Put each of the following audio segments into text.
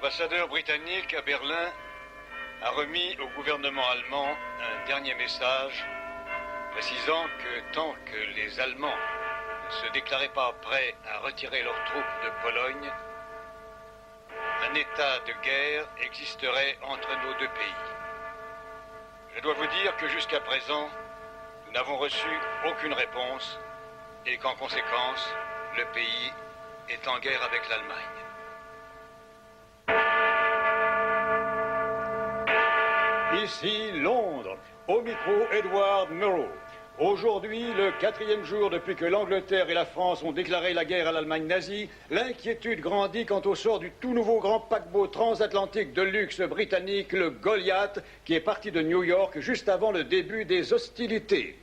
L'ambassadeur britannique à Berlin a remis au gouvernement allemand un dernier message précisant que tant que les Allemands ne se déclaraient pas prêts à retirer leurs troupes de Pologne, un état de guerre existerait entre nos deux pays. Je dois vous dire que jusqu'à présent, nous n'avons reçu aucune réponse et qu'en conséquence, le pays est en guerre avec l'Allemagne. Ici, Londres. Au micro, Edward Murrow. Aujourd'hui, le 4e jour depuis que l'Angleterre et la France ont déclaré la guerre à l'Allemagne nazie, l'inquiétude grandit quant au sort du tout nouveau grand paquebot transatlantique de luxe britannique, le Goliath, qui est parti de New York juste avant le début des hostilités.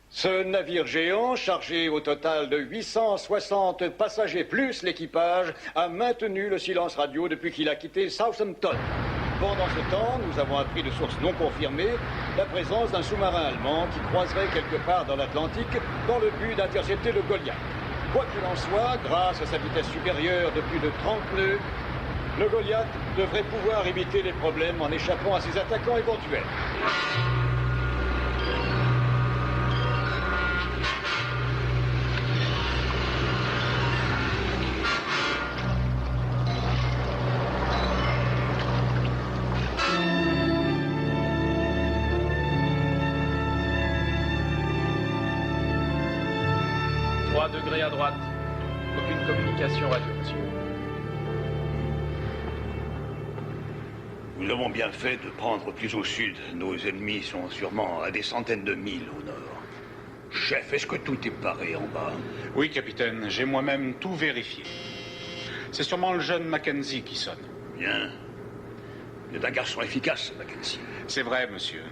Ce navire géant, chargé au total de 860 passagers plus l'équipage, a maintenu le silence radio depuis qu'il a quitté Southampton. Pendant ce temps, nous avons appris de sources non confirmées la présence d'un sous-marin allemand qui croiserait quelque part dans l'Atlantique dans le but d'intercepter le Goliath. Quoi qu'il en soit, grâce à sa vitesse supérieure de plus de 30 nœuds, le Goliath devrait pouvoir éviter les problèmes en échappant à ses attaquants éventuels. Degrés à droite. Aucune communication radio, monsieur. Nous avons bien fait de prendre plus au sud. Nos ennemis sont sûrement à des centaines de milles au nord. Chef, est-ce que tout est paré en bas? Oui, capitaine. J'ai moi-même tout vérifié. C'est sûrement le jeune Mackenzie qui sonne. Bien. Il est un garçon efficace, Mackenzie. C'est vrai, monsieur.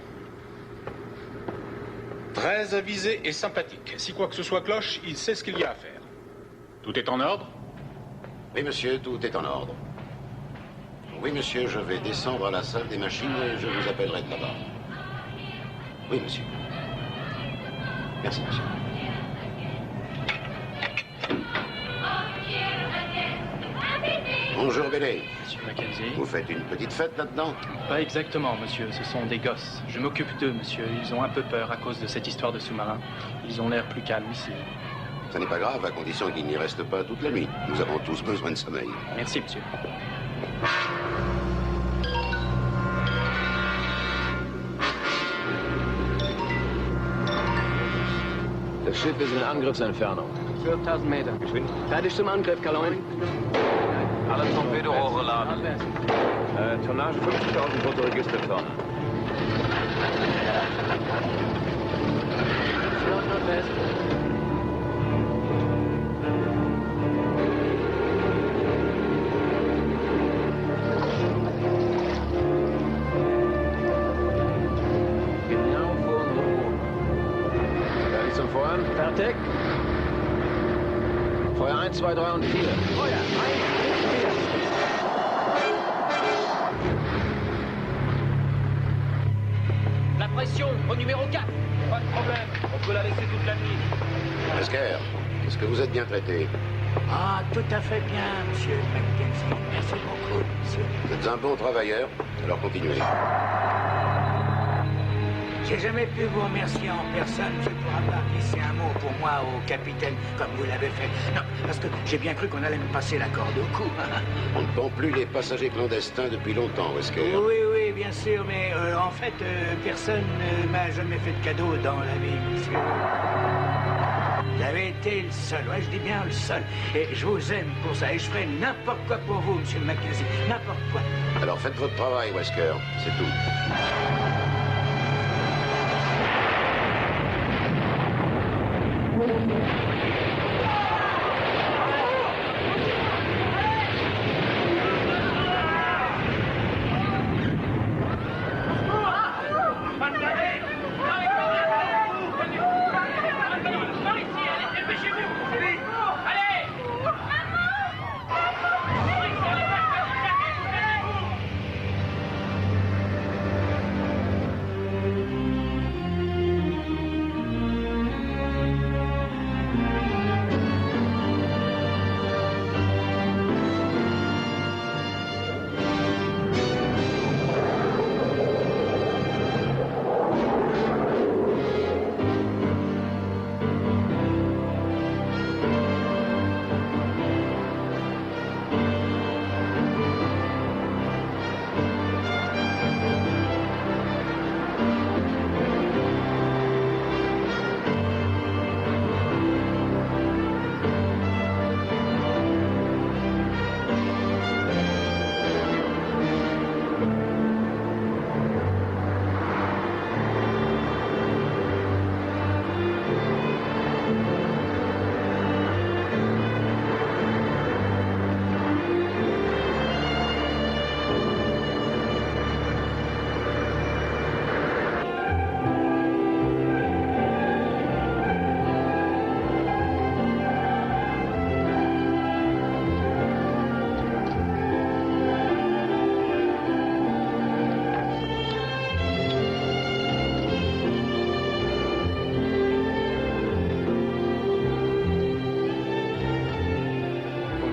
Très avisé et sympathique. Si quoi que ce soit cloche, il sait ce qu'il y a à faire. Tout est en ordre? Oui, monsieur, tout est en ordre. Oui, monsieur, je vais descendre à la salle des machines et je vous appellerai de là-bas. Oui, monsieur. Merci, monsieur. Bonjour, Bélé. Monsieur Mackenzie. Vous faites une petite fête là-dedans? Pas exactement, monsieur. Ce sont des gosses. Je m'occupe d'eux, monsieur. Ils ont un peu peur à cause de cette histoire de sous-marin. Ils ont l'air plus calmes ici. Ça n'est pas grave, à condition qu'ils n'y restent pas toute la nuit. Nous avons tous besoin de sommeil. Merci, monsieur. Das Schiff ist in Angriffsentfernung. 12.000 Meter. Fertig zum Angriff, Kaloin. Alle Torpedorohre laden. Tonnage 50.000 Bruttoregistertonnen. Nordwest. Genau vor unserem Boot. Fertig zum Feuern? Fertig. Feuer 1, 2, 3 und 4. Feuer. 1, 2, 4. La pression au numéro 4. Pas de problème. On peut la laisser toute la nuit. Wesker, est-ce que vous êtes bien traité? Ah, tout à fait bien, monsieur Mackenzie. Merci beaucoup, monsieur. Vous êtes un bon travailleur, alors continuez. J'ai jamais pu vous remercier en personne, monsieur, pour avoir glissé un mot pour moi au capitaine, comme vous l'avez fait. Non, parce que j'ai bien cru qu'on allait me passer la corde au cou. On ne prend plus les passagers clandestins depuis longtemps, Wesker. Oui, oui, bien sûr, mais en fait, personne ne m'a jamais fait de cadeau dans la vie, monsieur. Vous avez été le seul, ouais, je dis bien le seul. Et je vous aime pour ça, et je ferai n'importe quoi pour vous, monsieur Mackenzie, n'importe quoi. Alors faites votre travail, Wesker, c'est tout.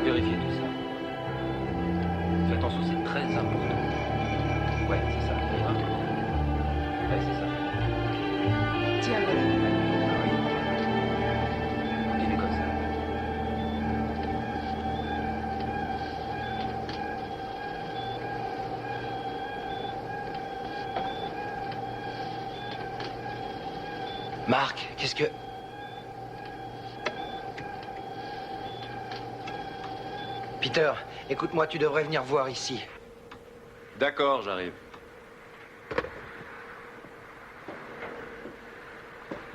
vérifier tout ça. Fais attention, c'est très important. Ouais, c'est ça. Hein? Ouais, c'est ça. Tiens, voilà. Il est comme ça. Marc, qu'est-ce que... Peter, écoute-moi, tu devrais venir voir ici. D'accord, j'arrive.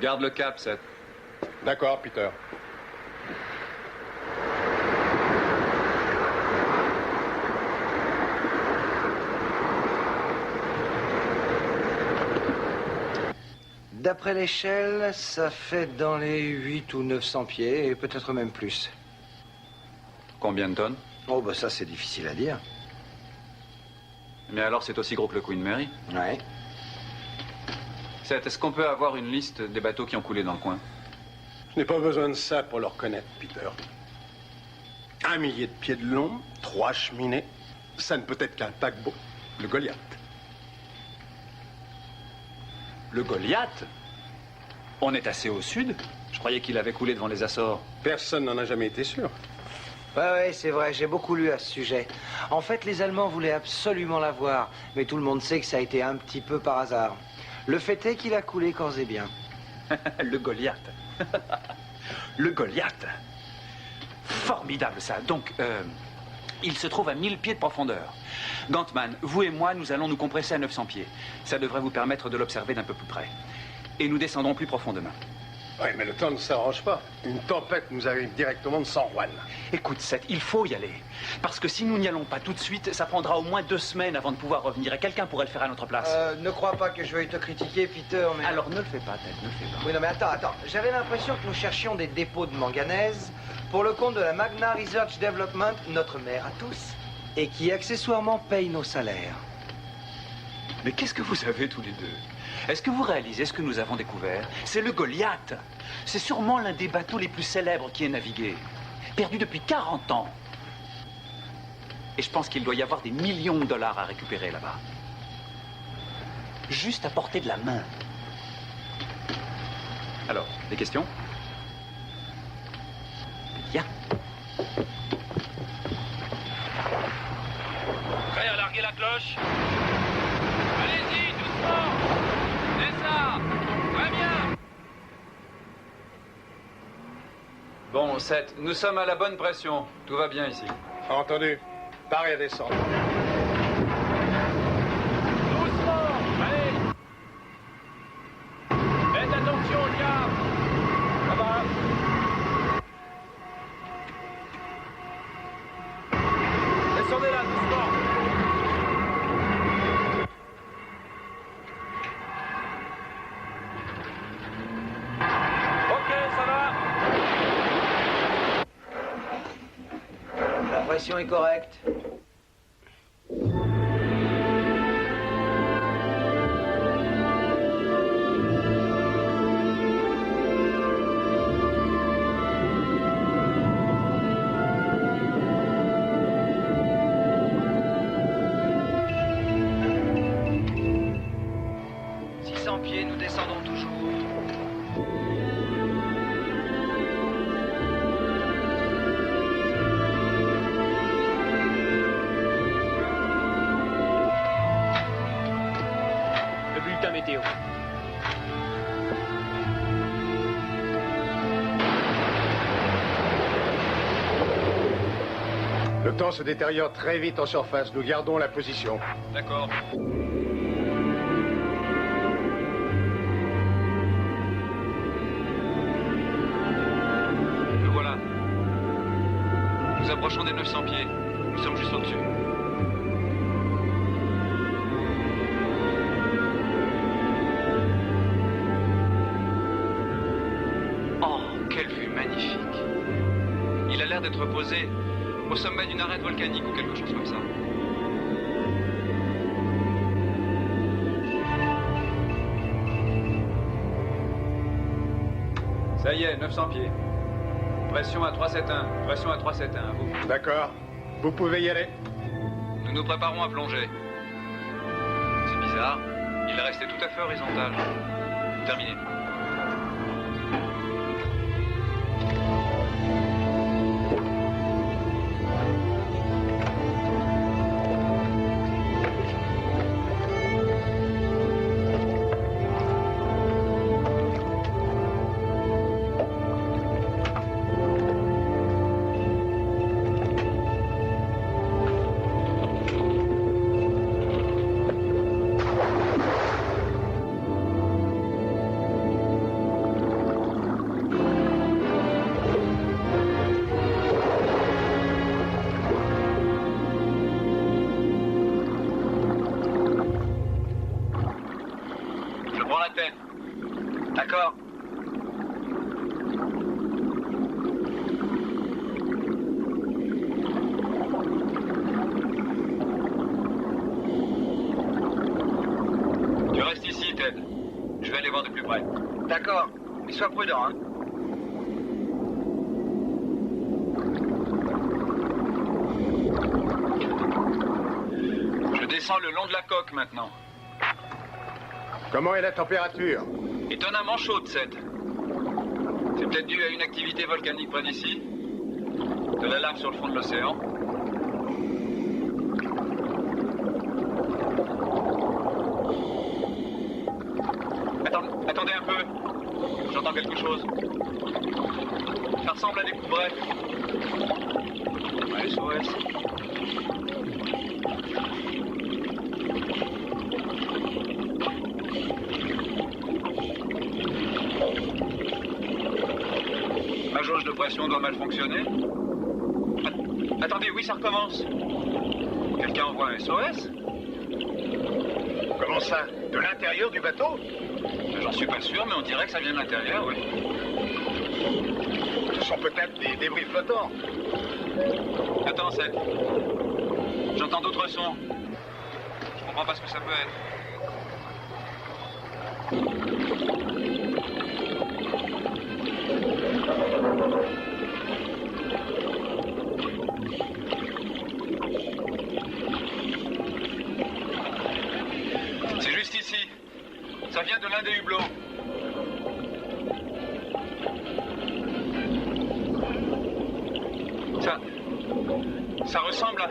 Garde le cap, Seth. D'accord, Peter. D'après l'échelle, ça fait dans les 8 ou 900 pieds, et peut-être même plus. Combien de tonnes? Oh, bah ça, c'est difficile à dire. Mais alors, c'est aussi gros que le Queen Mary? Ouais. Seth, est-ce qu'on peut avoir une liste des bateaux qui ont coulé dans le coin? Je n'ai pas besoin de ça pour le reconnaître, Peter. 1 millier de pieds de long, 3 cheminées, ça ne peut être qu'un paquebot, le Goliath. Le Goliath? On est assez au sud? Je croyais qu'il avait coulé devant les Açores. Personne n'en a jamais été sûr. Ouais, c'est vrai, j'ai beaucoup lu à ce sujet. En fait, les Allemands voulaient absolument la voir, mais tout le monde sait que ça a été un petit peu par hasard. Le fait est qu'il a coulé corps et bien. Le Goliath. Le Goliath. Formidable, ça. Donc, il se trouve à 1000 pieds de profondeur. Gantman, vous et moi, nous allons nous compresser à 900 pieds. Ça devrait vous permettre de l'observer d'un peu plus près. Et nous descendrons plus profondément. Oui, mais le temps ne s'arrange pas. Une tempête nous arrive directement de San Juan. Écoute, Seth, il faut y aller. Parce que si nous n'y allons pas tout de suite, ça prendra au moins 2 semaines avant de pouvoir revenir. Et quelqu'un pourrait le faire à notre place. Ne crois pas que je veuille te critiquer, Peter, mais... Alors ne le fais pas, Ted, ne le fais pas. Oui, non, mais attends. J'avais l'impression que nous cherchions des dépôts de manganèse pour le compte de la Magna Research Development, notre mère à tous, et qui accessoirement paye nos salaires. Mais qu'est-ce que vous avez tous les deux? Est-ce que vous réalisez ce que nous avons découvert? C'est le Goliath. C'est sûrement l'un des bateaux les plus célèbres qui ait navigué. Perdu depuis 40 ans. Et je pense qu'il doit y avoir des millions de dollars à récupérer là-bas. Juste à portée de la main. Alors, des questions? Bien. Prêt à larguer la cloche? Allez-y, doucement! C'est ça! Très bien! Bon, Seth, nous sommes à la bonne pression. Tout va bien ici. Entendu. Pareil à descendre. Doucement! Allez! Faites attention au diable! Ça va! Descendez là, doucement! Ok, ça va! La pression est correcte. Pieds, nous descendons toujours. Le bulletin météo. Le temps se détériore très vite en surface. Nous gardons la position. D'accord. Le voilà. Nous approchons des 900 pieds. Nous sommes juste au-dessus. Oh, quelle vue magnifique. Il a l'air d'être posé au sommet d'une arête volcanique ou quelque chose comme ça. Ça y est, 900 pieds. Pression à 371. Pression à 371, vous. D'accord. Vous pouvez y aller. Nous nous préparons à plonger. C'est bizarre. Il est resté tout à fait horizontal. Terminé. D'accord. Tu restes ici, Ted. Je vais aller voir de plus près. D'accord. Mais sois prudent, hein. Je descends le long de la coque maintenant. Comment est la température? Étonnamment chaude, Seth. C'est peut-être dû à une activité volcanique près d'ici. De la lave sur le fond de l'océan. Attendez un peu. J'entends quelque chose. Ça ressemble à des coups brefs. Ouais, SOS. Ma jauge de pression doit mal fonctionner. Attendez, oui, ça recommence. Quelqu'un envoie un SOS? Comment ça? De l'intérieur du bateau? J'en suis pas sûr, mais on dirait que ça vient de l'intérieur, oui. Ce sont peut-être des débris flottants. Attends, Seth. J'entends d'autres sons. Je comprends pas ce que ça peut être. C'est juste ici. Ça vient de l'un des hublots. Ça ressemble à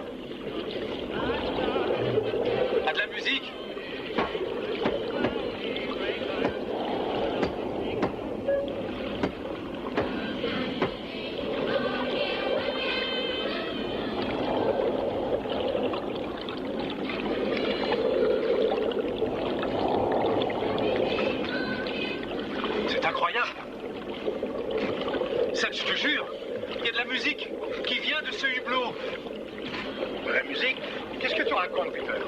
de la musique. C'est incroyable. Ça, je te jure, il y a de la musique qui vient de ce hublot. De la musique? Qu'est-ce que tu racontes, Peter?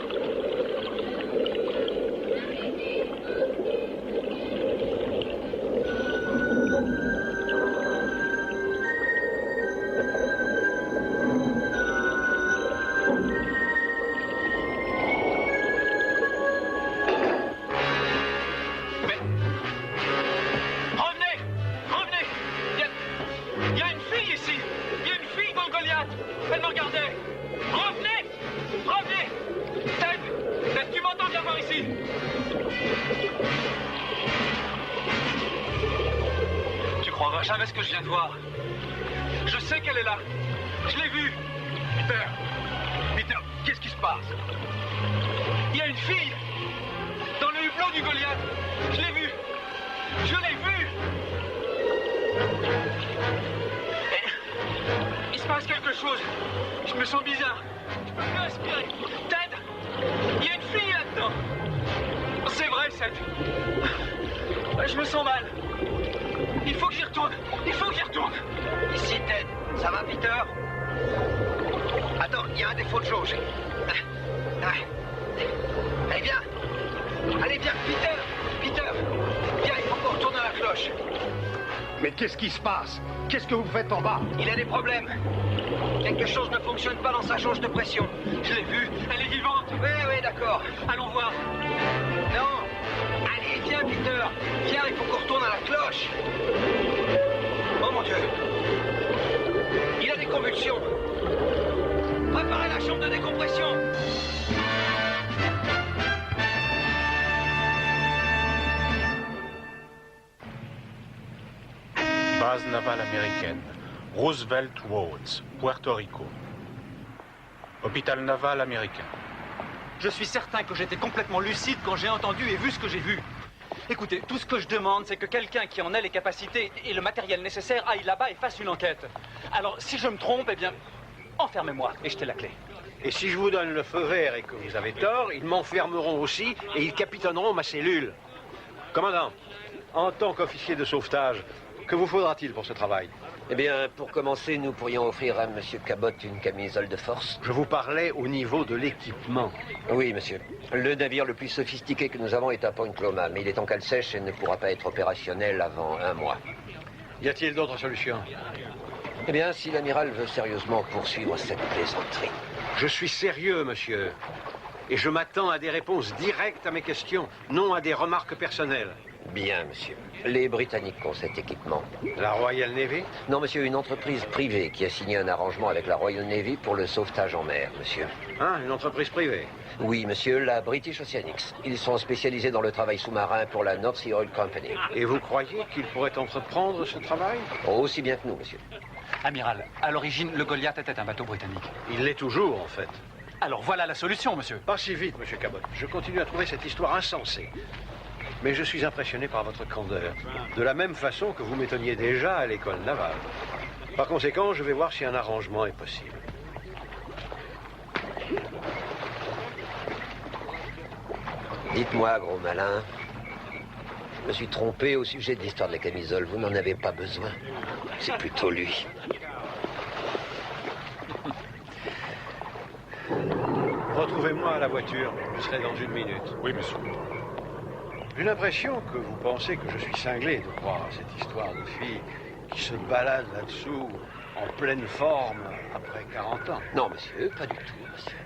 Il y a une fille ici. Il y a une fille dans le Goliath. Elle me regardait. Revenez. Revenez. Ted, tu m'entends? Viens voir ici. Tu croiras jamais ce que je viens de voir. Je sais qu'elle est là. Je l'ai vue. Peter, qu'est-ce qui se passe? Il y a une fille dans le hublot du Goliath. Je l'ai vue. Je l'ai vue. Il se passe quelque chose. Je me sens bizarre. Je peux plus respirer. Ted, il y a une fille là-dedans. C'est vrai, Seth. Je me sens mal. Il faut que j'y retourne. Il faut que j'y retourne. Ici, Ted. Ça va, Peter? Attends, il y a un défaut de jauge. Allez, viens. Allez, viens, Peter. Peter, viens, il faut qu'on retourne à la cloche. Mais qu'est-ce qui se passe? Qu'est-ce que vous faites en bas? Il a des problèmes. Quelque chose ne fonctionne pas dans sa jauge de pression. Je l'ai vue. Elle est vivante. Oui, d'accord. Allons voir. Non. Allez, viens, Peter. Viens, il faut qu'on retourne à la cloche. Oh, mon Dieu. propulsion. Préparez la chambre de décompression. Base navale américaine, Roosevelt Roads, Puerto Rico. Hôpital naval américain. Je suis certain que j'étais complètement lucide quand j'ai entendu et vu ce que j'ai vu. Écoutez, tout ce que je demande, c'est que quelqu'un qui en ait les capacités et le matériel nécessaire aille là-bas et fasse une enquête. Alors, si je me trompe, eh bien, enfermez-moi et jetez la clé. Et si je vous donne le feu vert et que vous avez tort, ils m'enfermeront aussi et ils capitonneront ma cellule. Commandant, en tant qu'officier de sauvetage, que vous faudra-t-il pour ce travail? Eh bien, pour commencer, nous pourrions offrir à M. Cabot une camisole de force. Je vous parlais au niveau de l'équipement. Oui, monsieur. Le navire le plus sophistiqué que nous avons est à Point Loma, mais il est en cale sèche et ne pourra pas être opérationnel avant 1 mois. Y a-t-il d'autres solutions? Eh bien, si l'amiral veut sérieusement poursuivre cette plaisanterie. Je suis sérieux, monsieur. Et je m'attends à des réponses directes à mes questions, non à des remarques personnelles. Bien, monsieur. Les Britanniques ont cet équipement. La Royal Navy? Non, monsieur, une entreprise privée qui a signé un arrangement avec la Royal Navy pour le sauvetage en mer, monsieur. Hein, une entreprise privée? Oui, monsieur, la British Oceanics. Ils sont spécialisés dans le travail sous-marin pour la North Sea Oil Company. Et vous croyez qu'ils pourraient entreprendre ce travail? Aussi bien que nous, monsieur. Amiral, à l'origine, le Goliath était un bateau britannique. Il l'est toujours, en fait. Alors voilà la solution, monsieur. Pas si vite, monsieur Cabot. Je continue à trouver cette histoire insensée. Mais je suis impressionné par votre candeur. De la même façon que vous m'étonniez déjà à l'école navale. Par conséquent, je vais voir si un arrangement est possible. Dites-moi, gros malin. Je me suis trompé au sujet de l'histoire de la camisole. Vous n'en avez pas besoin. C'est plutôt lui. Retrouvez-moi à la voiture. Je serai dans 1 minute. Oui, monsieur. J'ai l'impression que vous pensez que je suis cinglé de croire à cette histoire de fille qui se balade là-dessous en pleine forme après 40 ans. Non, monsieur, pas du tout, monsieur.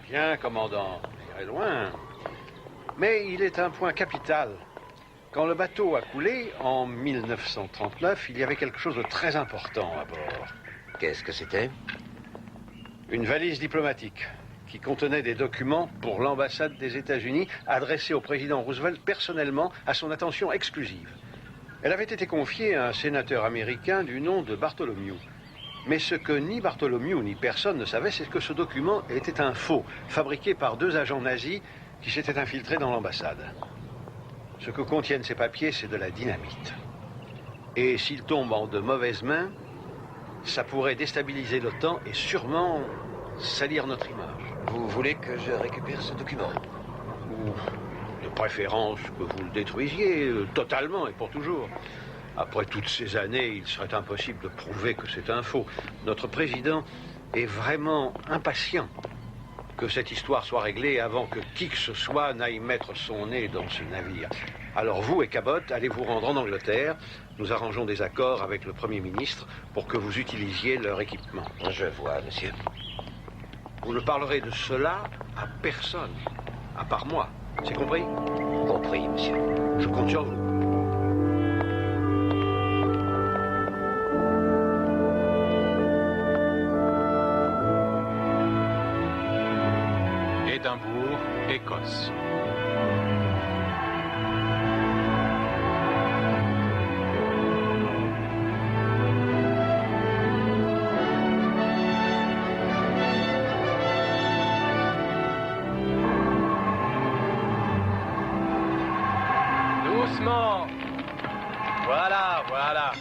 Bien, commandant, j'irai loin. Mais il est un point capital. Quand le bateau a coulé, en 1939, il y avait quelque chose de très important à bord. Qu'est-ce que c'était? Une valise diplomatique qui contenait des documents pour l'ambassade des États-Unis adressés au président Roosevelt personnellement à son attention exclusive. Elle avait été confiée à un sénateur américain du nom de Bartholomew. Mais ce que ni Bartholomew ni personne ne savait, c'est que ce document était un faux, fabriqué par 2 agents nazis qui s'étaient infiltrés dans l'ambassade. Ce que contiennent ces papiers, c'est de la dynamite. Et s'il tombe en de mauvaises mains, ça pourrait déstabiliser l'OTAN et sûrement salir notre image. Vous voulez que je récupère ce document? Ou, de préférence, que vous le détruisiez totalement et pour toujours. Après toutes ces années, il serait impossible de prouver que c'est un faux. Notre président est vraiment impatient que cette histoire soit réglée avant que qui que ce soit n'aille mettre son nez dans ce navire. Alors vous et Cabot, allez vous rendre en Angleterre. Nous arrangeons des accords avec le Premier ministre pour que vous utilisiez leur équipement. Je vois, monsieur. Vous ne parlerez de cela à personne, à part moi. C'est compris? Compris, monsieur. Je compte sur vous. Édimbourg, Écosse. Doucement. Voilà, voilà.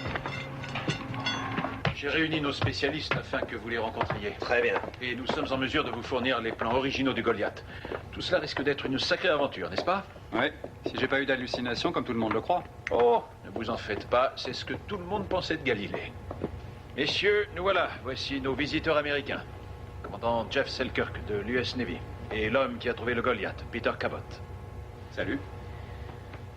J'ai réuni nos spécialistes afin que vous les rencontriez. Très bien. Et nous sommes en mesure de vous fournir les plans originaux du Goliath. Tout cela risque d'être une sacrée aventure, n'est-ce pas? Ouais, si j'ai pas eu d'hallucination comme tout le monde le croit. Oh, ne vous en faites pas, c'est ce que tout le monde pensait de Galilée. Messieurs, nous voilà, voici nos visiteurs américains. Commandant Jeff Selkirk de l'US Navy. Et l'homme qui a trouvé le Goliath, Peter Cabot. Salut.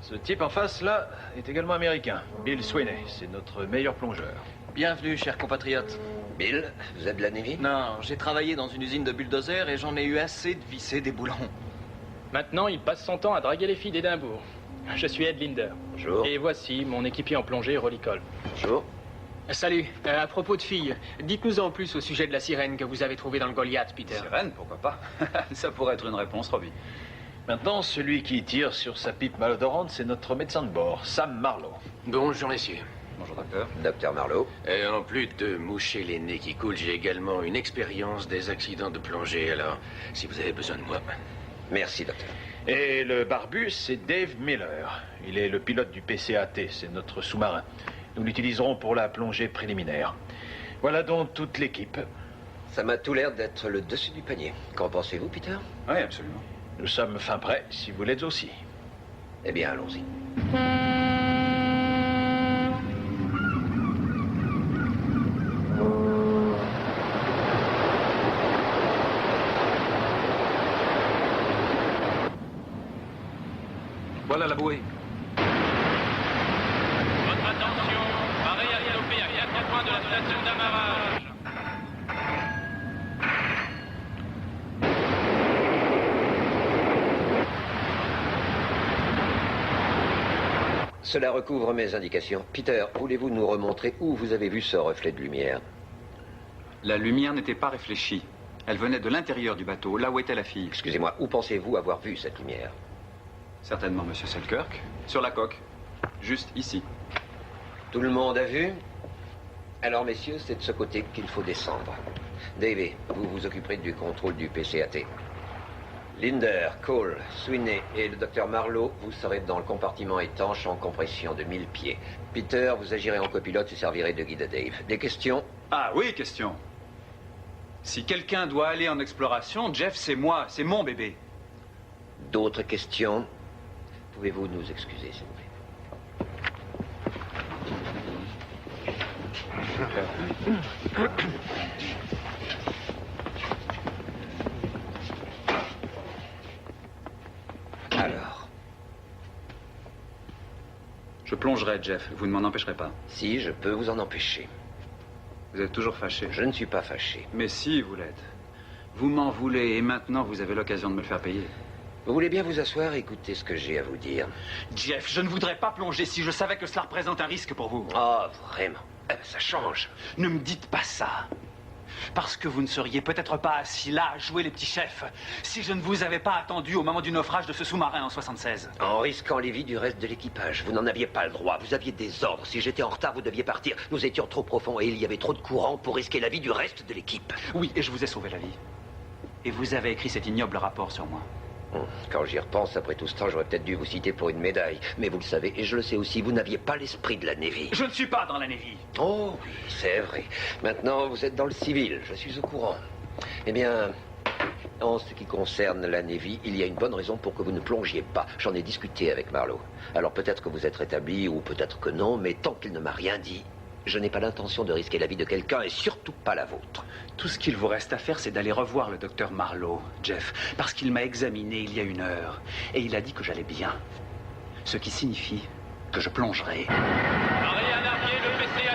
Ce type en face, là, est également américain. Bill Sweeney, c'est notre meilleur plongeur. Bienvenue, chers compatriotes. Bill, vous êtes de la Navy? Non, j'ai travaillé dans une usine de bulldozers et j'en ai eu assez de visser des boulons. Maintenant, il passe son temps à draguer les filles d'Édimbourg. Je suis Ed Linder. Bonjour. Et voici mon équipier en plongée, Rolly Cole. Bonjour. Salut. À propos de filles, dites-nous en plus au sujet de la sirène que vous avez trouvée dans le Goliath, Peter. Sirène, pourquoi pas? Ça pourrait être une réponse, Robbie. Maintenant, celui qui tire sur sa pipe malodorante, c'est notre médecin de bord, Sam Marlowe. Bonjour, messieurs. Bonjour, docteur. Docteur Marlowe. Et en plus de moucher les nez qui coulent, j'ai également une expérience des accidents de plongée, alors si vous avez besoin de moi... Merci, docteur. Et le barbu, c'est Dave Miller. Il est le pilote du PCAT, c'est notre sous-marin. Nous l'utiliserons pour la plongée préliminaire. Voilà donc toute l'équipe. Ça m'a tout l'air d'être le dessus du panier. Qu'en pensez-vous, Peter? Oui, absolument. Nous sommes fin prêts, si vous l'êtes aussi. Eh bien, allons-y. Voilà la bouée. Votre attention, marée à stopper à 4 points de la station d'amarrage. Cela recouvre mes indications. Peter, voulez-vous nous remontrer où vous avez vu ce reflet de lumière? La lumière n'était pas réfléchie. Elle venait de l'intérieur du bateau, là où était la fille. Excusez-moi, où pensez-vous avoir vu cette lumière? Certainement, monsieur Selkirk. Sur la coque. Juste ici. Tout le monde a vu? Alors, messieurs, c'est de ce côté qu'il faut descendre. Davey, vous vous occuperez du contrôle du PCAT. Linder, Cole, Sweeney et le docteur Marlowe, vous serez dans le compartiment étanche en compression de 1000 pieds. Peter, vous agirez en copilote et servirez de guide à Dave. Des questions? Ah oui, question. Si quelqu'un doit aller en exploration, Jeff, c'est moi, c'est mon bébé. D'autres questions? Pouvez-vous nous excuser, s'il vous plaît? Alors? Je plongerai, Jeff. Vous ne m'en empêcherez pas. Si, je peux vous en empêcher. Vous êtes toujours fâché. Je ne suis pas fâché. Mais si, vous l'êtes. Vous m'en voulez et maintenant vous avez l'occasion de me le faire payer. Vous voulez bien vous asseoir et écouter ce que j'ai à vous dire? Jeff, je ne voudrais pas plonger si je savais que cela représente un risque pour vous. Oh, vraiment? Eh ben, ça change. Ne me dites pas ça. Parce que vous ne seriez peut-être pas assis là à jouer les petits chefs si je ne vous avais pas attendu au moment du naufrage de ce sous-marin en 76. En risquant les vies du reste de l'équipage. Vous n'en aviez pas le droit. Vous aviez des ordres. Si j'étais en retard, vous deviez partir. Nous étions trop profonds et il y avait trop de courant pour risquer la vie du reste de l'équipe. Oui, et je vous ai sauvé la vie. Et vous avez écrit cet ignoble rapport sur moi. Quand j'y repense, après tout ce temps, j'aurais peut-être dû vous citer pour une médaille. Mais vous le savez, et je le sais aussi, vous n'aviez pas l'esprit de la Navy. Je ne suis pas dans la Navy. Oh oui, c'est vrai. Maintenant, vous êtes dans le civil, je suis au courant. Eh bien, en ce qui concerne la Navy, il y a une bonne raison pour que vous ne plongiez pas. J'en ai discuté avec Marlowe. Alors peut-être que vous êtes rétabli, ou peut-être que non, mais tant qu'il ne m'a rien dit, je n'ai pas l'intention de risquer la vie de quelqu'un, et surtout pas la vôtre. Tout ce qu'il vous reste à faire, c'est d'aller revoir le docteur Marlowe, Jeff, parce qu'il m'a examiné il y a 1 heure, et il a dit que j'allais bien. Ce qui signifie que je plongerai. Marée à larguer le PCAT.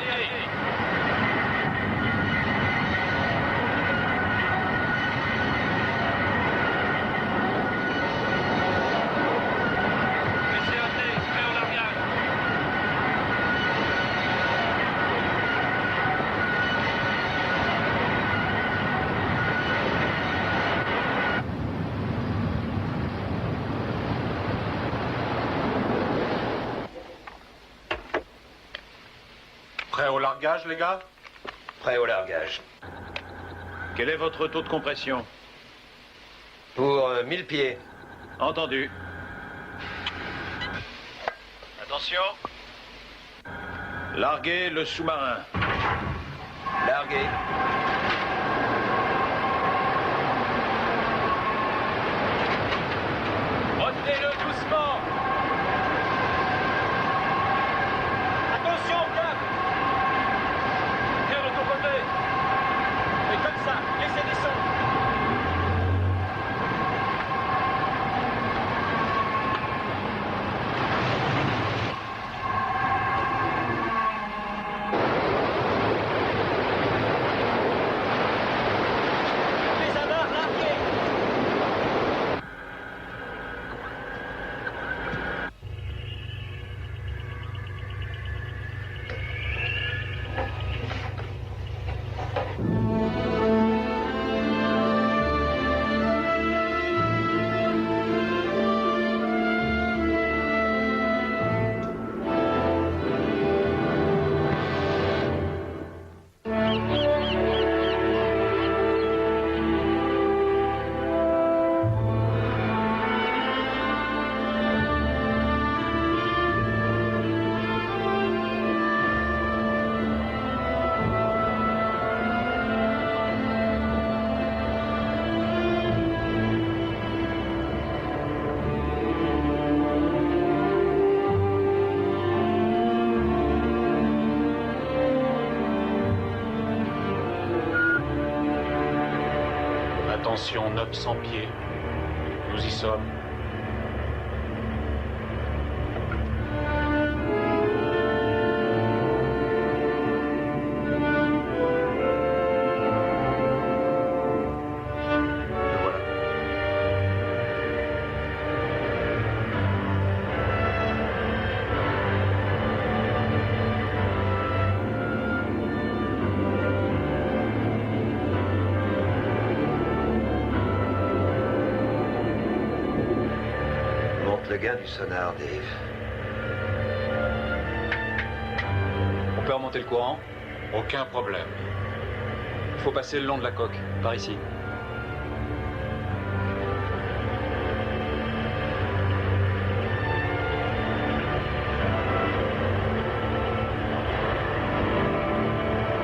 Prêt au largage, les gars? Prêt au largage. Quel est votre taux de compression? Pour 1000 pieds. Entendu. Attention. Larguez le sous-marin. Larguez. Retenez-le doucement. Attention, cap. Tiens de ton côté. Et comme ça, laissez descendre. Attention, 900 pieds. Nous y sommes. Le gain du sonar, Dave. On peut remonter le courant? Aucun problème. Il faut passer le long de la coque, par ici.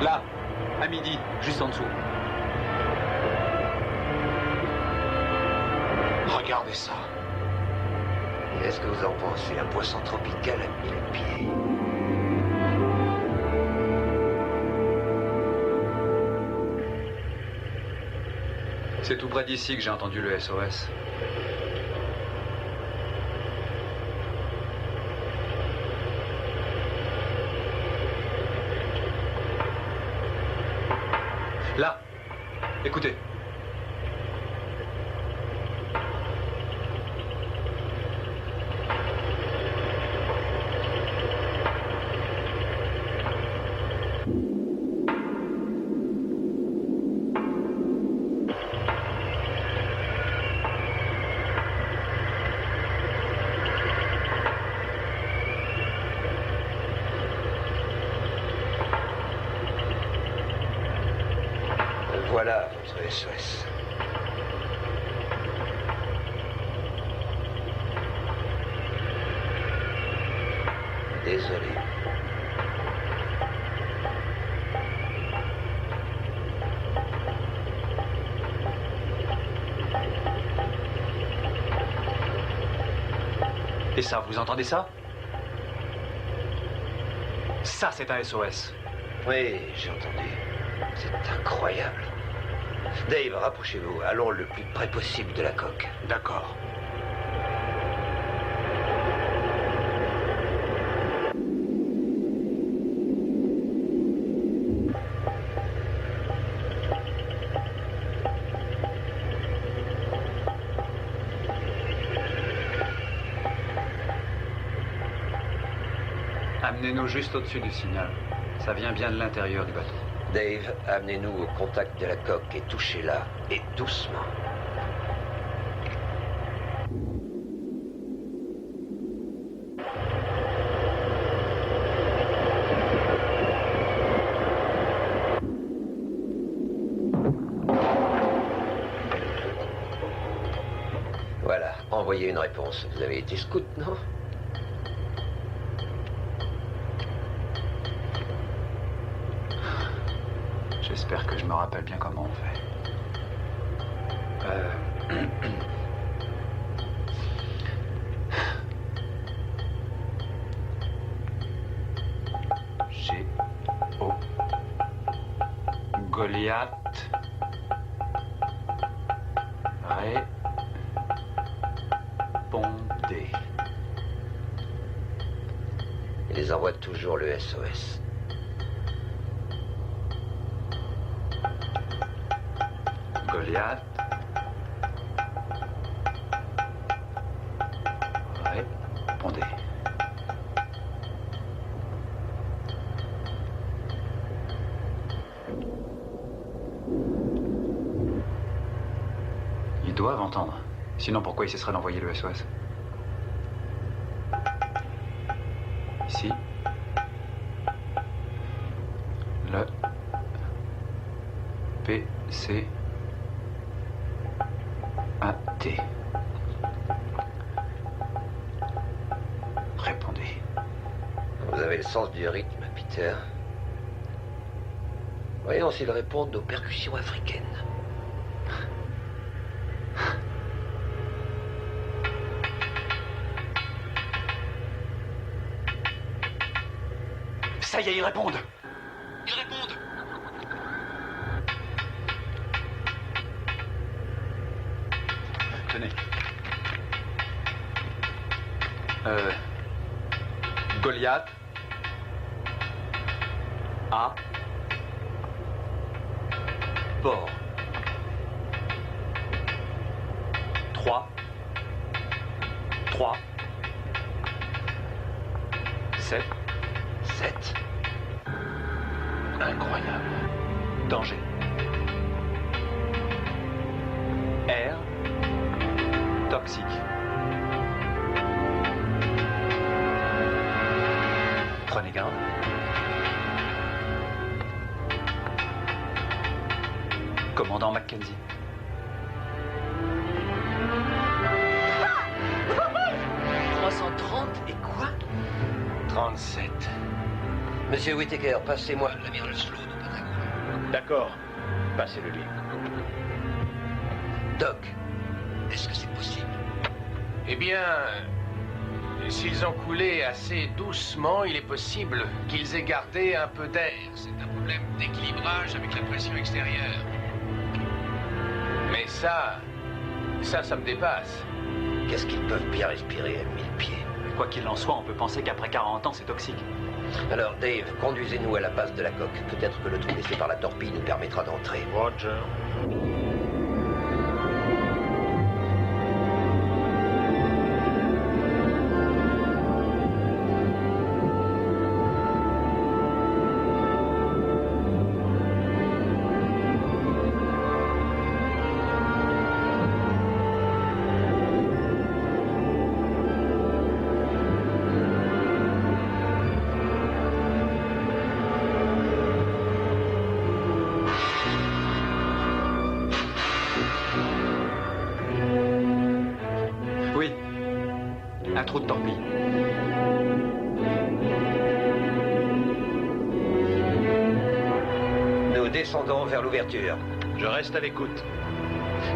Là, à midi, juste en dessous. Regardez ça. Qu'est-ce que vous en pensez? Un poisson tropical à 1000 pieds. C'est tout près d'ici que j'ai entendu le SOS. Là, écoutez. Voilà votre SOS. Désolé. Et ça, vous entendez ça? Ça, c'est un SOS. Oui, j'ai entendu. C'est incroyable. Dave, rapprochez-vous. Allons le plus près possible de la coque. D'accord. Amenez-nous juste au-dessus du signal. Ça vient bien de l'intérieur du bateau. Dave, amenez-nous au contact de la coque et touchez-la, et doucement. Voilà, envoyez une réponse. Vous avez été scout, non? J'espère que je me rappelle bien comment on fait. G-O Goliath répondez. Il les envoie toujours le SOS. Goliath. Répondez. Ils doivent entendre. Sinon, pourquoi ils cesseraient d'envoyer le SOS? Ici. Le PC AT. Répondez. Vous avez le sens du rythme, Peter. Voyons s'ils répondent aux percussions africaines. Ça y est, ils répondent. Ils répondent. Tenez. Goliath. À. Bord. 3. 7. 7. Incroyable. Danger. Air. Toxique. Prenez garde. Commandant Mackenzie. Et quoi 37. Monsieur Whittaker, passez-moi l'amiral Sloan au Pentagone. D'accord. Passez-le-lui. Doc, est-ce que c'est possible? Eh bien, s'ils ont coulé assez doucement, il est possible qu'ils aient gardé un peu d'air. C'est un problème d'équilibrage avec la pression extérieure. Mais ça me dépasse. Qu'est-ce qu'ils peuvent bien respirer à 1000 pieds? Quoi qu'il en soit, on peut penser qu'après 40 ans, c'est toxique. Alors, Dave, conduisez-nous à la base de la coque. Peut-être que le trou laissé par la torpille nous permettra d'entrer. Roger. Oui. Un trou de torpille. Nous descendons vers l'ouverture. Je reste à l'écoute.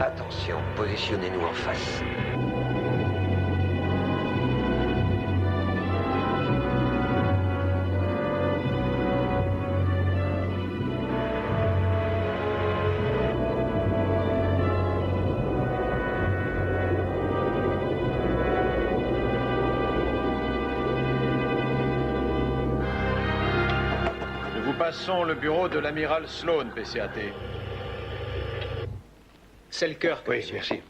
Attention, positionnez-nous en face. Passons le bureau de l'amiral Sloan, PCAT. Selkirk. Oui, merci.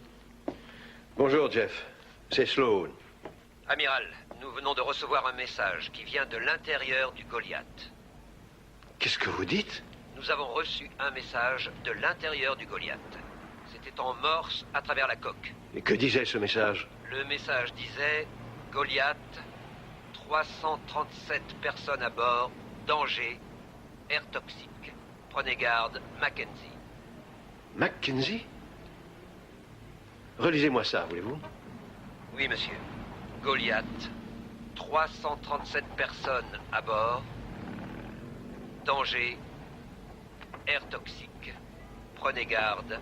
Bonjour, Jeff. C'est Sloan. Amiral, nous venons de recevoir un message qui vient de l'intérieur du Goliath. Qu'est-ce que vous dites? Nous avons reçu un message de l'intérieur du Goliath. C'était en morse à travers la coque. Et que disait ce message? Le message disait « Goliath, 337 personnes à bord, danger, air toxique. Prenez garde, Mackenzie. » Mackenzie? Relisez-moi ça, voulez-vous? Oui, monsieur. Goliath, 337 personnes à bord, danger, air toxique. Prenez garde,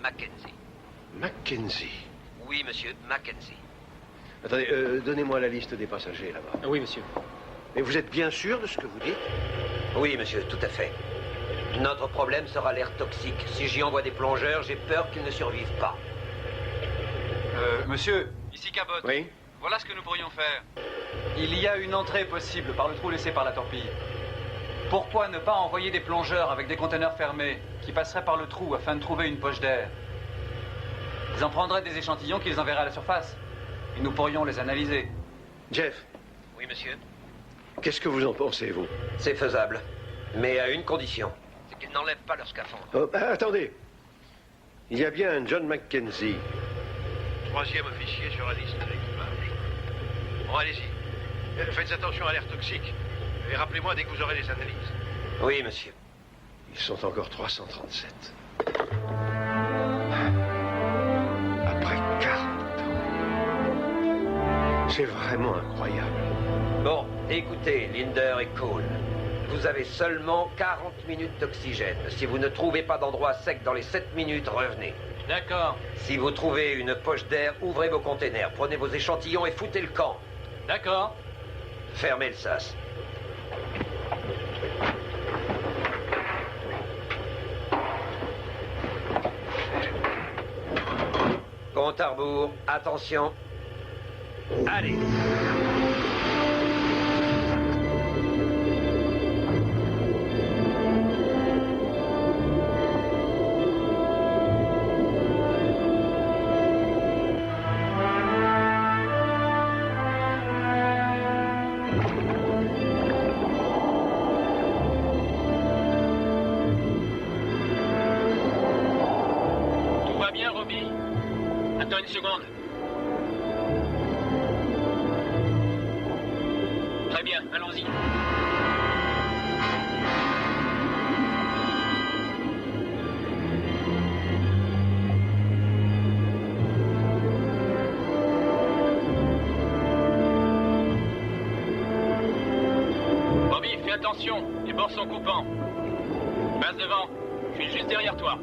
Mackenzie. Mackenzie? Oui, monsieur, Mackenzie. Attendez, donnez-moi la liste des passagers là-bas. Oui, monsieur. Mais vous êtes bien sûr de ce que vous dites? Oui, monsieur, tout à fait. Notre problème sera l'air toxique. Si j'y envoie des plongeurs, j'ai peur qu'ils ne survivent pas. Monsieur, Ici Cabot. Oui? Voilà ce que nous pourrions faire. il y a une entrée possible par le trou laissé par la torpille. Pourquoi ne pas envoyer des plongeurs avec des conteneurs fermés qui passeraient par le trou afin de trouver une poche d'air? Ils en prendraient des échantillons qu'ils enverraient à la surface. Et nous pourrions les analyser. Jeff, Oui, monsieur. qu'est-ce que vous en pensez, vous? C'est faisable. Mais à une condition. C'est qu'ils n'enlèvent pas leur scaphandre. Oh, attendez. Il y a bien un John Mackenzie. 3e officier sur la liste de l'équipage. Bon, allez-y. Faites attention à l'air toxique. Et rappelez-moi dès que vous aurez les analyses. Oui, monsieur. Ils sont encore 337. Après 40 ans. C'est vraiment incroyable. Bon, écoutez, Linder et Cole. Vous avez seulement 40 minutes d'oxygène. Si vous ne trouvez pas d'endroit sec dans les 7 minutes, revenez. D'accord. Si vous trouvez une poche d'air, ouvrez vos containers, prenez vos échantillons et foutez le camp. D'accord. Fermez le sas. Compte à rebours. Attention. Allez. Attends une seconde. Très bien, allons-y. Bobby, fais attention, les bords sont coupants. Passe devant, je suis juste derrière toi.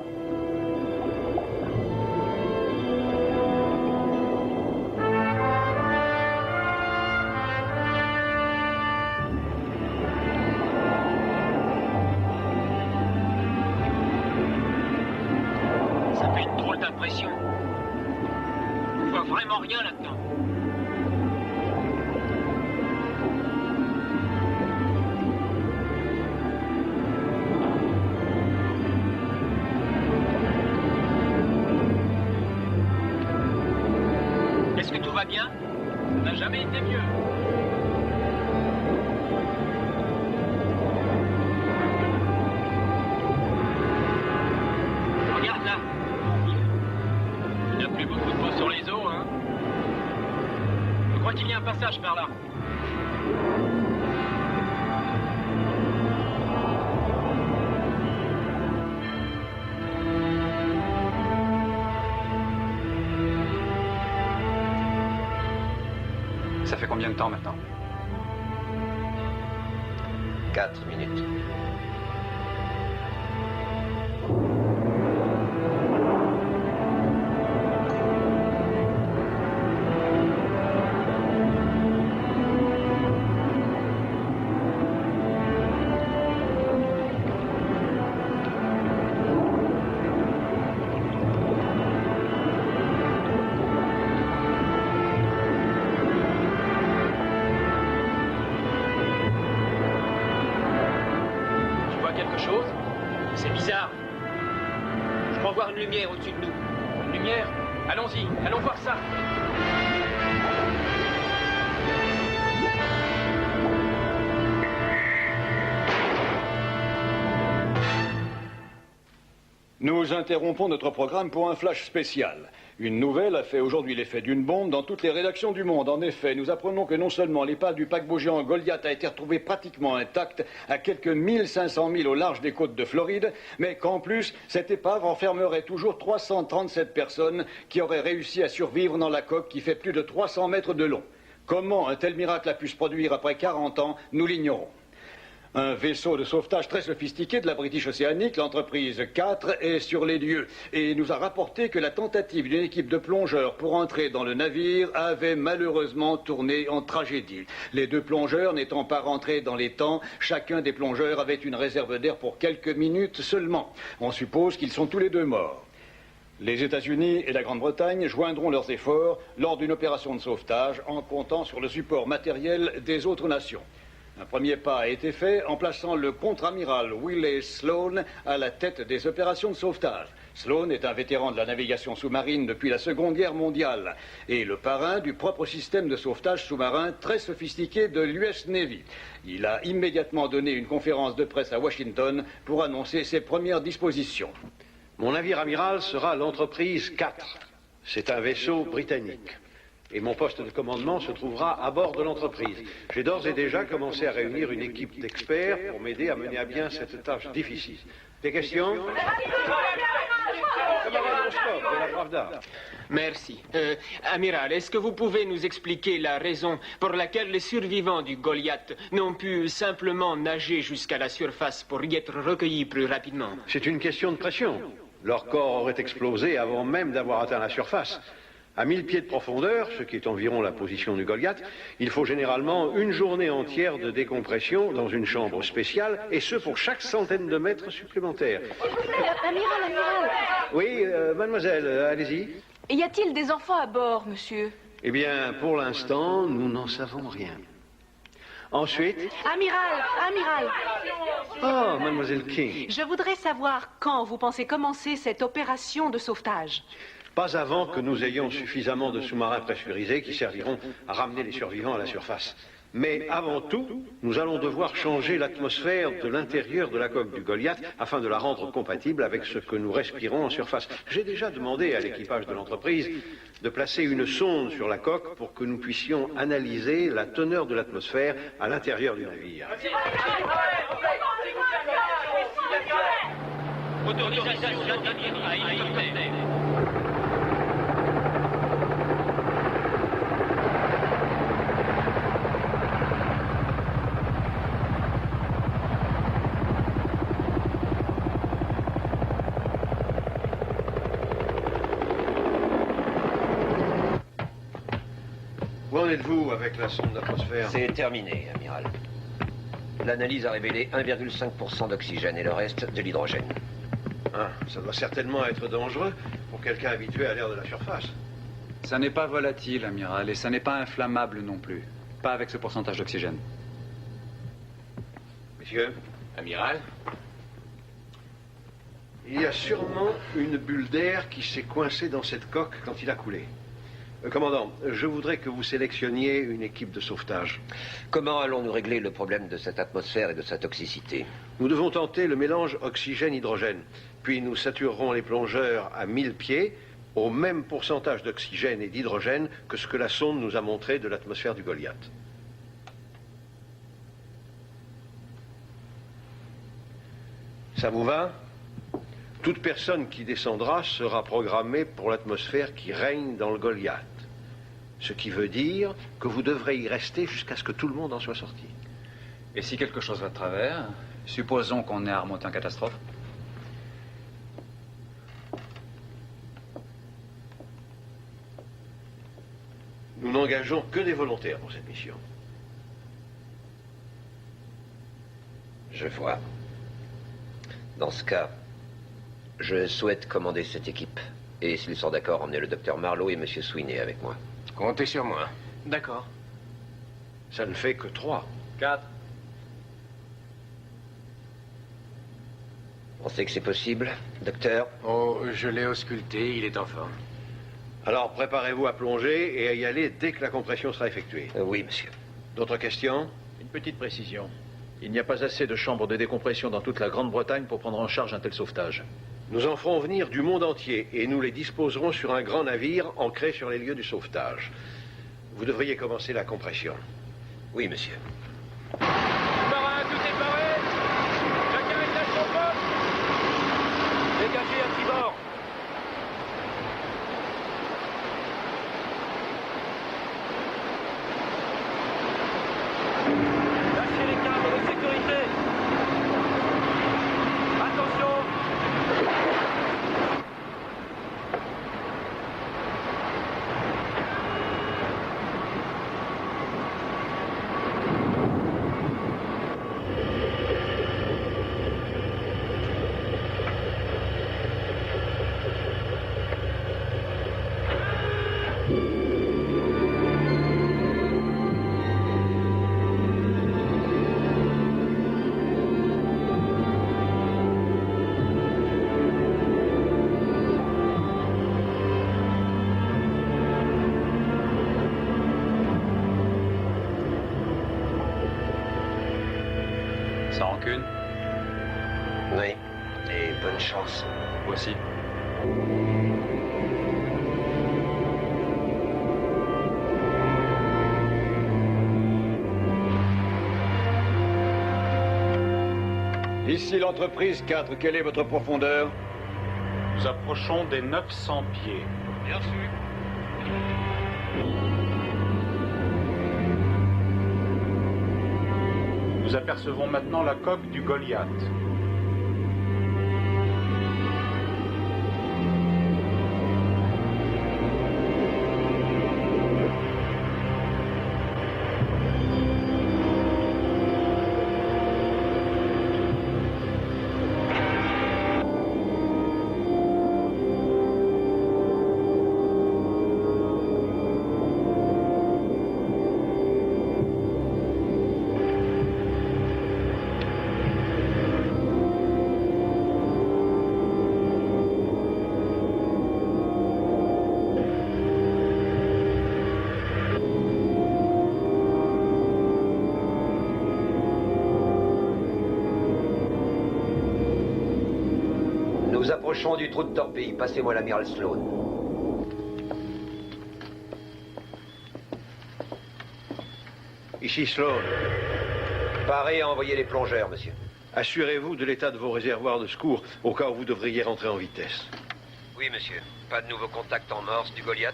D'impression. On voit vraiment rien là-dedans. Est-ce que tout va bien? Ça n'a jamais été mieux. Regarde là. Il n'y a plus beaucoup de peau sur les os, hein. Je crois qu'il y a un passage par là. Ça fait combien de temps maintenant? 4 minutes. C'est bizarre. Je crois voir une lumière au-dessus de nous. Une lumière? Allons-y, allons voir ça. Nous interrompons notre programme pour un flash spécial. Une nouvelle a fait aujourd'hui l'effet d'une bombe dans toutes les rédactions du monde. En effet, nous apprenons que non seulement l'épave du paquebot géant Goliath a été retrouvée pratiquement intacte à quelques 1500 milles au large des côtes de Floride, mais qu'en plus, cette épave renfermerait toujours 337 personnes qui auraient réussi à survivre dans la coque qui fait plus de 300 mètres de long. Comment un tel miracle a pu se produire après 40 ans, nous l'ignorons. Un vaisseau de sauvetage très sophistiqué de la British Oceanic, l'entreprise 4, est sur les lieux et nous a rapporté que la tentative d'une équipe de plongeurs pour entrer dans le navire avait malheureusement tourné en tragédie. Les deux plongeurs n'étant pas rentrés dans les temps, chacun des plongeurs avait une réserve d'air pour quelques minutes seulement. On suppose qu'ils sont tous les deux morts. Les États-Unis et la Grande-Bretagne joindront leurs efforts lors d'une opération de sauvetage en comptant sur le support matériel des autres nations. Un premier pas a été fait en plaçant le contre-amiral Willis Sloan à la tête des opérations de sauvetage. Sloan est un vétéran de la navigation sous-marine depuis la Seconde Guerre mondiale et le parrain du propre système de sauvetage sous-marin très sophistiqué de l'US Navy. Il a immédiatement donné une conférence de presse à Washington pour annoncer ses premières dispositions. Mon navire amiral sera l'entreprise 4. C'est un vaisseau britannique. Et mon poste de commandement se trouvera à bord de l'entreprise. J'ai d'ores et déjà commencé à réunir une équipe d'experts pour m'aider à mener à bien cette tâche difficile. Des questions? Merci. Amiral, est-ce que vous pouvez nous expliquer la raison pour laquelle les survivants du Goliath n'ont pu simplement nager jusqu'à la surface pour y être recueillis plus rapidement? C'est une question de pression. Leur corps aurait explosé avant même d'avoir atteint la surface. À 1000 pieds de profondeur, ce qui est environ la position du Goliath, il faut généralement une journée entière de décompression dans une chambre spéciale, et ce pour chaque centaine de mètres supplémentaires. Amiral. Oui, mademoiselle, allez-y. Y a-t-il des enfants à bord, monsieur? Eh bien, pour l'instant, nous n'en savons rien. Ensuite... Amiral! Oh, mademoiselle King. Je voudrais savoir quand vous pensez commencer cette opération de sauvetage. Pas avant que nous ayons suffisamment de sous-marins pressurisés qui serviront à ramener les survivants à la surface. Mais avant tout, nous allons devoir changer l'atmosphère de l'intérieur de la coque du Goliath afin de la rendre compatible avec ce que nous respirons en surface. J'ai déjà demandé à l'équipage de l'entreprise de placer une sonde sur la coque pour que nous puissions analyser la teneur de l'atmosphère à l'intérieur du navire. Autorisation d'atterrir à hélicoptère. Où en êtes-vous avec la sonde d'atmosphère? C'est terminé, amiral. L'analyse a révélé 1,5% d'oxygène et le reste de l'hydrogène. Ah, ça doit certainement être dangereux pour quelqu'un habitué à l'air de la surface. Ça n'est pas volatile, amiral, et ça n'est pas inflammable non plus. Pas avec ce pourcentage d'oxygène. Messieurs? Amiral? Il y a sûrement une bulle d'air qui s'est coincée dans cette coque quand il a coulé. Commandant, je voudrais que vous sélectionniez une équipe de sauvetage. Comment allons-nous régler le problème de cette atmosphère et de sa toxicité? Nous devons tenter le mélange oxygène-hydrogène. Puis nous saturerons les plongeurs à 1000 pieds au même pourcentage d'oxygène et d'hydrogène que ce que la sonde nous a montré de l'atmosphère du Goliath. Ça vous va? Toute personne qui descendra sera programmée pour l'atmosphère qui règne dans le Goliath. Ce qui veut dire que vous devrez y rester jusqu'à ce que tout le monde en soit sorti. Et si quelque chose va de travers, supposons qu'on ait à remonter en catastrophe? Nous n'engageons que des volontaires pour cette mission. Je vois. Dans ce cas, je souhaite commander cette équipe. Et s'ils sont d'accord, emmenez le docteur Marlowe et M. Sweeney avec moi. Comptez sur moi. D'accord. Ça ne fait que 3. 4. Pensez que c'est possible, docteur? Oh, je l'ai ausculté, il est en forme. Alors préparez-vous à plonger et à y aller dès que la compression sera effectuée. Oui, monsieur. D'autres questions? Une petite précision. Il n'y a pas assez de chambres de décompression dans toute la Grande-Bretagne pour prendre en charge un tel sauvetage. Nous en ferons venir du monde entier et nous les disposerons sur un grand navire ancré sur les lieux du sauvetage. Vous devriez commencer la compression. Oui, monsieur. Marin, tout est paré. Chacun est à son poste. Dégagez à tribord. Lâchez les câbles de sécurité. Attention. Sans rancune? Oui. Et bonne chance. Vous aussi. Ici l'entreprise 4, quelle est votre profondeur? Nous approchons des 900 pieds. Bien sûr. Nous apercevons maintenant la coque du Goliath. Approchons du trou de torpille. Passez-moi l'amiral Sloan. Ici Sloan. Parez à envoyer les plongeurs, monsieur. Assurez-vous de l'état de vos réservoirs de secours au cas où vous devriez rentrer en vitesse. Oui, monsieur. Pas de nouveaux contacts en morse du Goliath?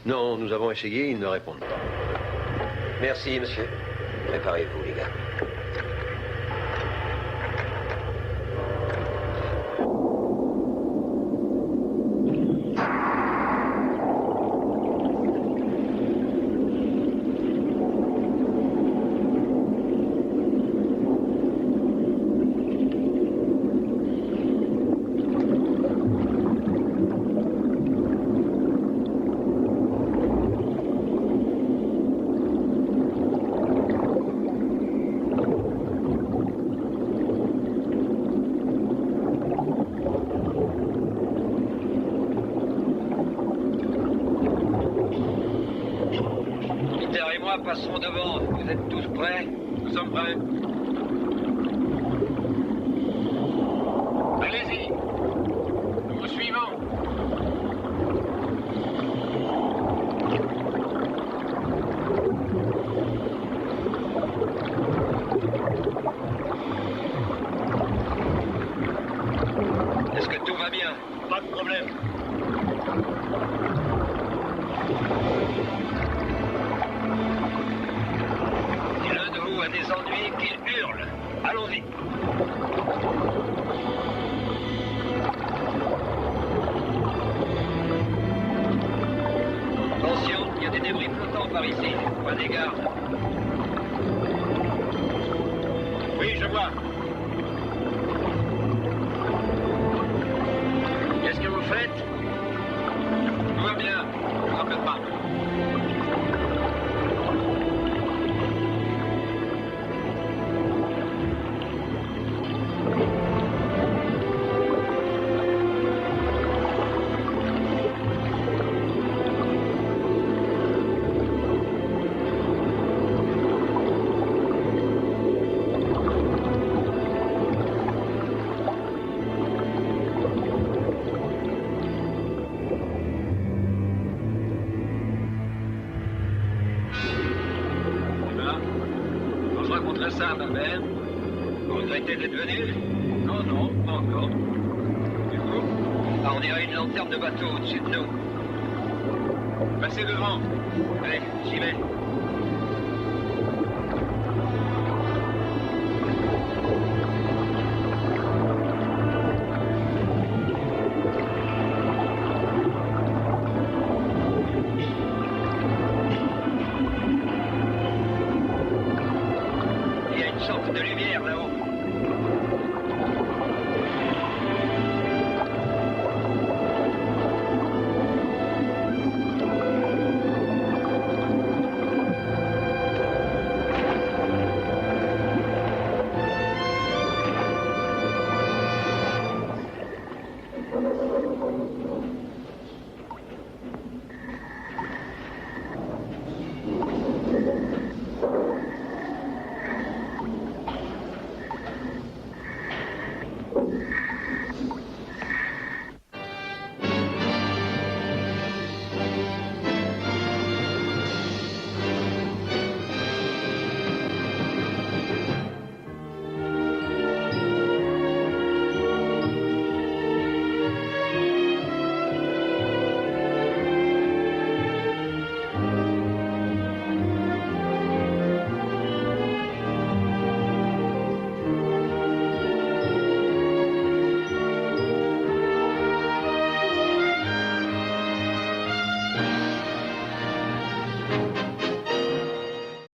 Non, nous avons essayé, ils ne répondent pas. Merci, monsieur. Préparez-vous, les gars. Passerons devant. Vous êtes tous prêts? Nous sommes prêts. Allez-y. Nous vous suivons. Est-ce que tout va bien? Pas de problème. A des ennuis qu'il hurle. Allons-y. Attention, il y a des débris flottants par ici. Prenez garde. Oui, je vois. Qu'est-ce que vous faites? Tout va bien. Ne vous en faites pas. Ça, ma mère? Vous regrettez d'être venu? Non, non, pas encore. Du coup? Ah, on dirait une lanterne de bateau au-dessus de nous. Passez devant. Allez, j'y vais. De lumière là-haut.